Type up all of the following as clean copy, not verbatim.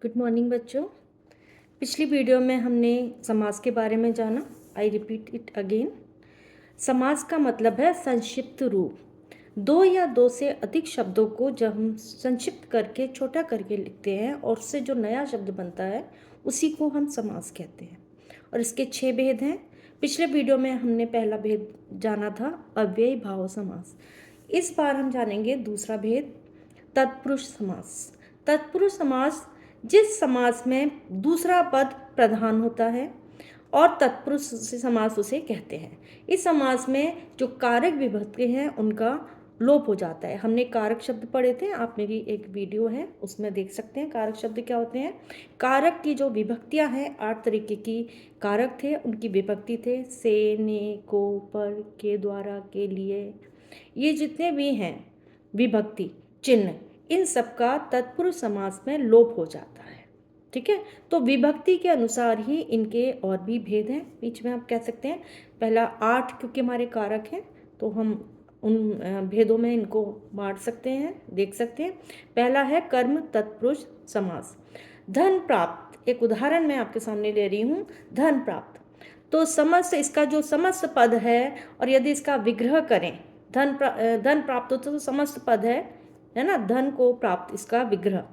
Good morning बच्चों। पिछली video में हमने समास के बारे में जाना। I repeat it again. समास का मतलब है संक्षिप्त रूप। दो या दो से अधिक शब्दों को जब हम संक्षिप्त करके छोटा करके लिखते हैं और उससे जो नया शब्द बनता है उसी को हम समास कहते हैं। और इसके 6 भेद हैं। पिछले वीडियो में हमने पहला भेद जाना था, अव्ययी भाव समास। इस बार हम जानेंगे दूसरा भेद, तत्पुरुष समास। तत्पुरुष समास जिस समास में दूसरा पद प्रधान होता है और तत्पुरुष समास उसे कहते हैं। इस समास में जो कारक विभक्ति हैं उनका लोप हो जाता है। हमने कारक शब्द पढ़े थे, आप मेरी एक वीडियो है उसमें देख सकते हैं कारक शब्द क्या होते हैं। कारक की जो विभक्तियां हैं 8 तरीके की कारक थे, उनकी विभक्ति थे से, ने, को, पर, के, द्वारा, के लिए। ये जितने भी हैं विभक्ति चिन्ह, इन सब का तत्पुरुष समास में लोप हो जाता है। ठीक है, तो विभक्ति के अनुसार ही इनके और भी भेद हैं। बीच में आप कह सकते हैं पहला 8 क्योंकि हमारे कारक हैं तो हम उन भेदों में इनको बांट सकते हैं, देख सकते हैं। पहला है कर्म तत्पुरुष समास। धन प्राप्त, एक उदाहरण मैं आपके सामने ले रही हूँ। धन प्राप्त तो समस्त, इसका जो समस्त पद है और यदि इसका विग्रह करें, धन प्राप्त हो तो समस्त पद है ना। धन को प्राप्त इसका विग्रह,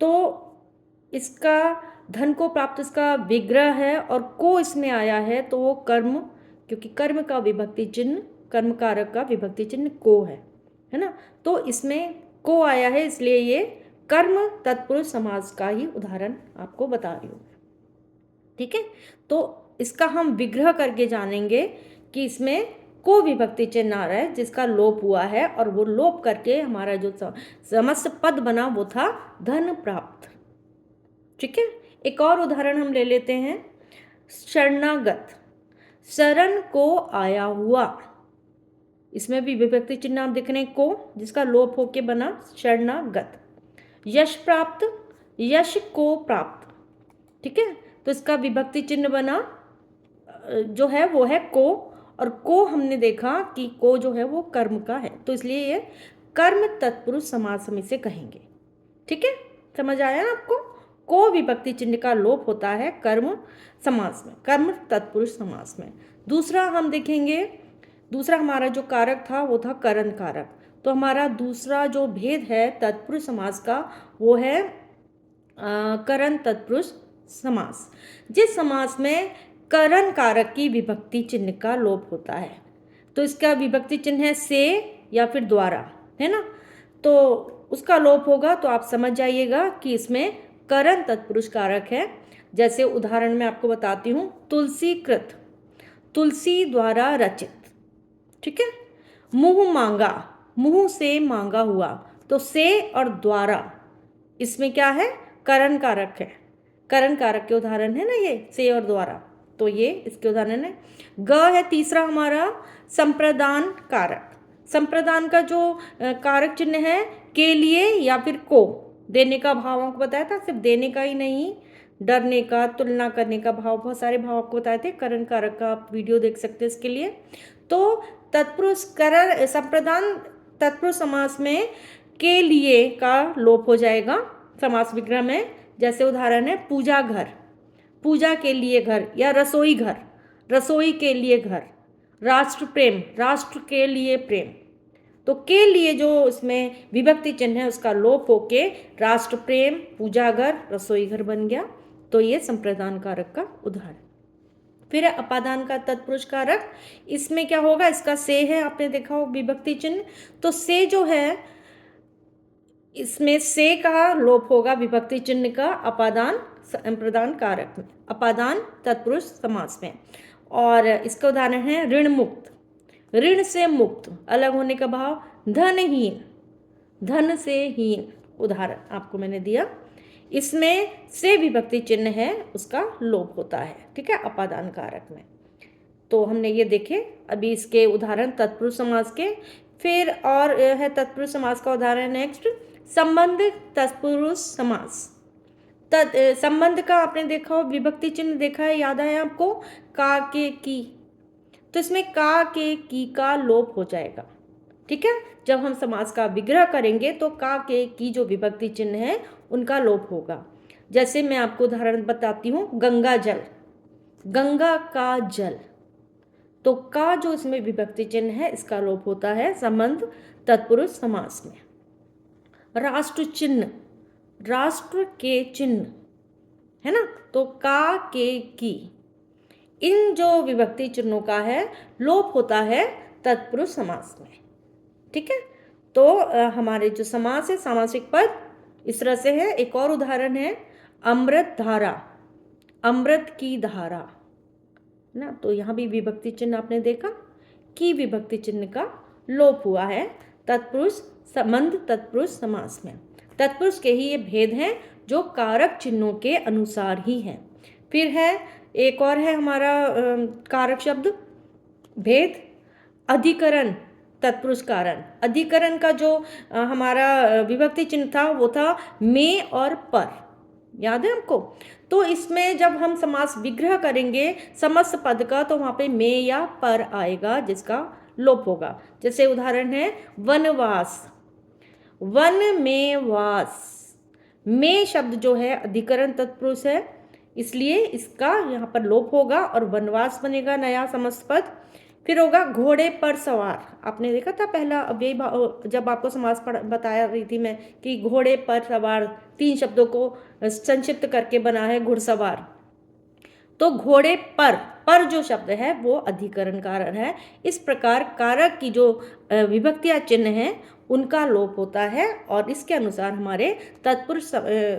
तो इसका धन को प्राप्त इसका विग्रह है और को इसमें आया है तो वो कर्म, क्योंकि कर्म का विभक्ति चिन्ह, कर्म कारक का विभक्ति चिन्ह को है ना। तो इसमें को आया है, इसलिए ये कर्म तत्पुरुष समास का ही उदाहरण आपको बता रही हूँ। ठीक है, तो इसका हम विग्रह करके जानेंगे कि इसमें को विभक्ति चिन्ह आ रहा है जिसका लोप हुआ है, और वो लोप करके हमारा जो समस्त पद बना वो था धन प्राप्त। ठीक है, एक और उदाहरण हम ले लेते हैं। शरणागत, शरण को आया हुआ, इसमें भी विभक्ति चिन्ह आप देख रहे हैं को, जिसका लोप होके बना शरणागत। यश प्राप्त, यश को प्राप्त। ठीक है, तो इसका विभक्ति चिन्ह बना जो है वो है को, और को हमने देखा कि को जो है वो कर्म का है, तो इसलिए ये कर्म तत्पुरुष समास हम इसे कहेंगे। ठीक है, समझ आया ना आपको। को विभक्ति चिन्ह का लोप होता है कर्म समास में, कर्म तत्पुरुष समास में। दूसरा हम देखेंगे, दूसरा हमारा जो कारक था वो था करण कारक। तो हमारा दूसरा जो भेद है तत्पुरुष समास का वो है करण तत्पुरुष समास। जिस समास में करण कारक की विभक्ति चिन्ह का लोप होता है, तो इसका विभक्ति चिन्ह है से या फिर द्वारा, है ना। तो उसका लोप होगा तो आप समझ जाइएगा कि इसमें करण तत्पुरुष कारक है। जैसे उदाहरण में आपको बताती हूँ, तुलसी कृत, तुलसी द्वारा रचित। ठीक है, मुंह मांगा, मुंह से मांगा हुआ, तो से और द्वारा इसमें क्या है, करण कारक है। करण कारक के उदाहरण है ना ये से और द्वारा, तो ये इसके उदाहरण है। ग है तीसरा हमारा संप्रदान कारक। संप्रदान का जो कारक चिन्ह है के लिए या फिर को, देने का भाव आपको बताया था। सिर्फ देने का ही नहीं, डरने का, तुलना करने का भाव, बहुत सारे भाव आपको बताए थे। करण कारक का आप वीडियो देख सकते हैं इसके लिए। तो तत्पुरुष करण संप्रदान तत्पुरुष समास में के लिए का लोप हो जाएगा समास विग्रह में। जैसे उदाहरण है पूजा घर, पूजा के लिए घर, या रसोई घर, रसोई के लिए घर। राष्ट्र प्रेम, राष्ट्र के लिए प्रेम। तो के लिए जो इसमें विभक्ति चिन्ह है उसका लोप होके राष्ट्र प्रेम, पूजा घर, रसोई घर बन गया। तो ये संप्रदान कारक का उदाहरण। फिर है अपादान का तत्पुरुष कारक। इसमें क्या होगा, इसका से है, आपने देखा हो विभक्ति चिन्ह, तो से जो है इसमें से का लोप होगा विभक्ति चिन्ह का अपादान संप्रदान कारक में, अपादान तत्पुरुष समास में। और इसका उदाहरण है ऋण मुक्त, ऋण से मुक्त, अलग होने का भाव। धनहीन, धन से हीन, उदाहरण आपको मैंने दिया। इसमें से विभक्ति चिन्ह है उसका लोप होता है। ठीक है, अपादान कारक में। तो हमने ये देखे अभी इसके उदाहरण तत्पुरुष समास के। फिर और है तत्पुरुष समास का उदाहरण नेक्स्ट, संबंध तत्पुरुष समास। संबंध का आपने देखा हो विभक्ति चिन्ह देखा है, याद है आपको, का के की, तो इसमें का के की का लोप हो जाएगा। ठीक है। जब हम समास का विग्रह करेंगे तो का के की जो विभक्ति चिन्ह है उनका लोप होगा। जैसे मैं आपको उदाहरण बताती हूँ, गंगा जल, गंगा का जल, तो का जो इसमें विभक्ति चिन्ह है इसका लोप होता है संबंध तत्पुरुष समास में। राष्ट्र चिन्ह, राष्ट्र के चिन्ह, है ना, तो का के की, इन जो विभक्ति चिन्हों का है लोप होता है तत्पुरुष समास में। ठीक है। तो हमारे जो समास है, सामासिक पद इस तरह से है। एक और उदाहरण है, अमृत धारा, अमृत की धारा ना, तो यहाँ भी विभक्ति चिन्ह आपने देखा कि विभक्ति चिन्ह का लोप हुआ है तत्पुरुष संबंध तत्पुरुष समास में। तत्पुरुष के ही ये भेद हैं जो कारक चिन्हों के अनुसार ही हैं। फिर है एक और है हमारा कारक शब्द भेद, अधिकरण तत्पुरुष कारण। अधिकरण का जो हमारा विभक्ति चिन्ह था वो था में और पर, याद है आपको। तो इसमें जब हम समास विग्रह करेंगे समस्त पद का तो वहाँ पे में या पर आएगा जिसका लोप होगा। जैसे उदाहरण है वनवास, वन में वास, में शब्द जो है अधिकरण तत्पुरुष है इसलिए इसका यहाँ पर लोप होगा और वनवास बनेगा नया समस्त पद। फिर होगा घोड़े पर सवार, आपने देखा था पहला अव्ययी भाव जब आपको समास बताया रही थी मैं कि घोड़े पर सवार 3 शब्दों को संक्षिप्त करके बना है घुड़सवार। तो घोड़े पर जो शब्द है वो अधिकरण कारक है। इस प्रकार कारक की जो विभक्तियां चिन्ह हैं उनका लोप होता है और इसके अनुसार हमारे तत्पुरुष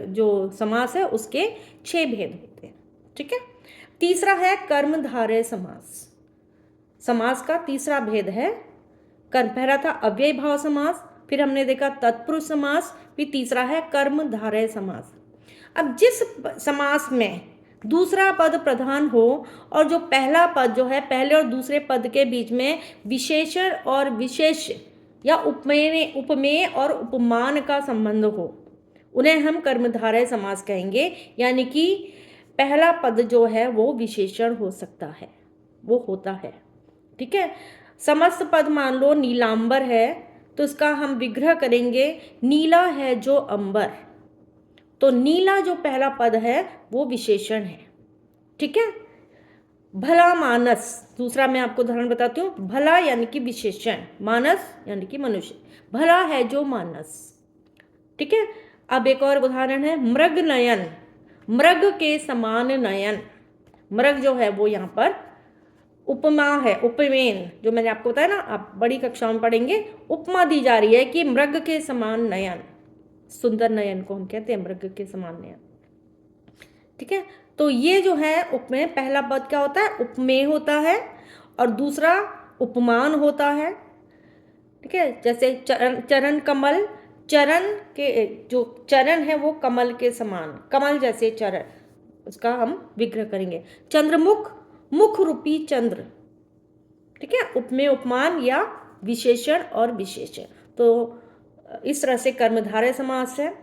जो समास है उसके 6 भेद होते हैं। ठीक है। तीसरा है कर्मधारय समास। समास का तीसरा भेद है कर्म, पहला था अव्ययी भाव समास, फिर हमने देखा तत्पुरुष समास, फिर तीसरा है कर्मधारय समास। अब जिस समास में दूसरा पद प्रधान हो और जो पहला पद जो है पहले और दूसरे पद के बीच में विशेषण और विशेष या उपमेय और उपमान का संबंध हो उन्हें हम कर्मधारय समास कहेंगे। यानी कि पहला पद जो है वो विशेषण हो सकता है, वो होता है। ठीक है। समस्त पद मान लो नीलांबर है तो इसका हम विग्रह करेंगे नीला है जो अंबर, तो नीला जो पहला पद है वो विशेषण है। ठीक है। भला मानस, दूसरा मैं आपको उदाहरण बताती हूँ, भला यानी कि विशेषण, मानस यानी कि मनुष्य, भला है जो मानस। ठीक है। अब एक और उदाहरण है मृग नयन, मृग के समान नयन, मृग जो है वो यहाँ पर उपमा है, उपमेन जो मैंने आपको बताया ना, आप बड़ी कक्षाओं में पढ़ेंगे, उपमा दी जा रही है कि मृग के समान नयन, सुंदर नयन को हम कहते हैं मृग के समान नयन। ठीक है। तो ये जो है उपमेय, पहला पद क्या होता है उपमेय होता है और दूसरा उपमान होता है। ठीक है। जैसे चरण कमल, चरण के जो चरण है वो कमल के समान, कमल जैसे चरण, उसका हम विग्रह करेंगे। चंद्रमुख, मुख रूपी चंद्र। ठीक है। उपमेय उपमान या विशेषण और विशेषण, तो इस तरह से कर्मधारय समास है।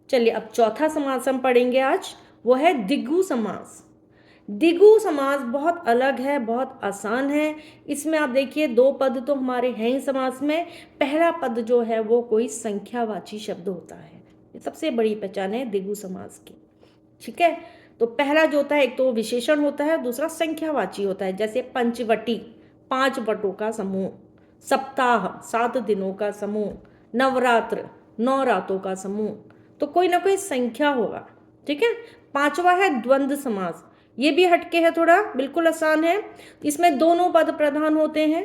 चलिए अब चौथा समास हम पढ़ेंगे आज, वो है द्विगु समास। द्विगु समास बहुत अलग है, बहुत आसान है। इसमें आप देखिए 2 पद तो हमारे हैं ही समास में, पहला पद जो है वो कोई संख्यावाची शब्द होता है, ये सबसे बड़ी पहचान है द्विगु समास की। ठीक है। तो पहला जो होता है एक तो विशेषण होता है, दूसरा संख्यावाची होता है। जैसे पंचवटी, 5 वटों का समूह, सप्ताह 7 दिनों का समूह, नवरात्र 9 रातों का समूह, तो कोई ना कोई संख्या होगा। ठीक है। पांचवा है द्वंद्व समास, ये भी हटके है थोड़ा, बिल्कुल आसान है। इसमें दोनों पद प्रधान होते हैं।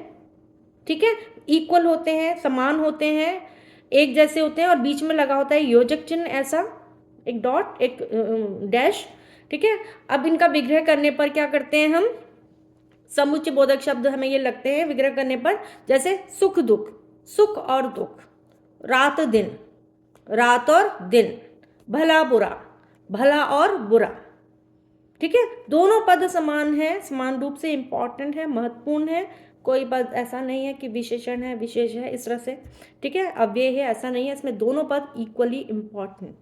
ठीक है। इक्वल होते हैं, समान होते हैं, एक जैसे होते हैं और बीच में लगा होता है योजक चिन्ह, ऐसा एक डॉट एक डैश। ठीक है। अब इनका विग्रह करने पर क्या करते हैं हम, समुच्चय बोधक शब्द हमें ये लगते हैं विग्रह करने पर, जैसे सुख दुख, सुख और दुख, रात दिन, रात और दिन, भला बुरा, भला और बुरा। ठीक है। दोनों पद समान है, समान रूप से इंपॉर्टेंट है, महत्वपूर्ण है, कोई पद ऐसा नहीं है कि विशेषण है विशेष है इस तरह से। ठीक है। अव्यय है ऐसा नहीं है, इसमें दोनों पद इक्वली इंपॉर्टेंट,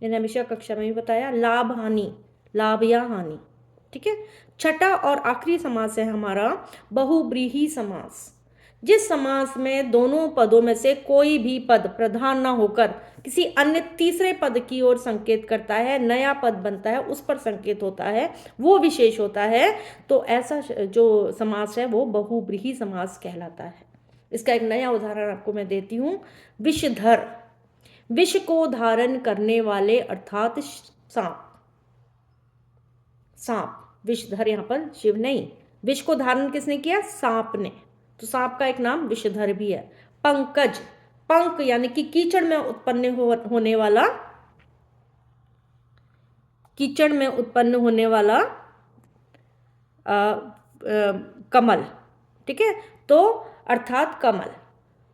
मैंने हमेशा कक्षा में भी बताया, लाभ हानि, लाभ या हानि। ठीक है। छठा और आखिरी समास है हमारा बहुब्रीही समास। जिस समास में दोनों पदों में से कोई भी पद प्रधान ना होकर किसी अन्य तीसरे पद की ओर संकेत करता है, नया पद बनता है, उस पर संकेत होता है, वो विशेष होता है, तो ऐसा जो समास है वो बहुव्रीहि समास कहलाता है। इसका एक नया उदाहरण आपको मैं देती हूँ। विषधर, विष को धारण करने वाले अर्थात सांप। सांप, विषधर, यहाँ पर शिव नहीं, विष को धारण किसने किया? सांप ने, तो सांप का एक नाम विषधर भी है। पंकज, पंक यानी कि कीचड़ में उत्पन्न होने वाला, कीचड़ में उत्पन्न होने वाला कमल, ठीक है, तो अर्थात कमल।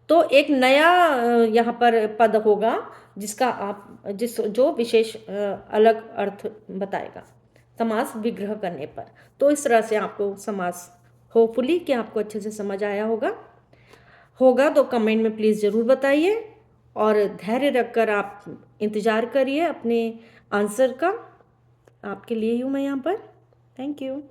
तो एक नया यहाँ पर पद होगा जिसका जो विशेष अलग अर्थ बताएगा समास विग्रह करने पर। तो इस तरह से आपको समास, होपफुली कि आपको अच्छे से समझ आया होगा तो कमेंट में प्लीज़ ज़रूर बताइए, और धैर्य रखकर आप इंतज़ार करिए अपने आंसर का। आपके लिए ही हूँ मैं यहाँ पर। Thank you.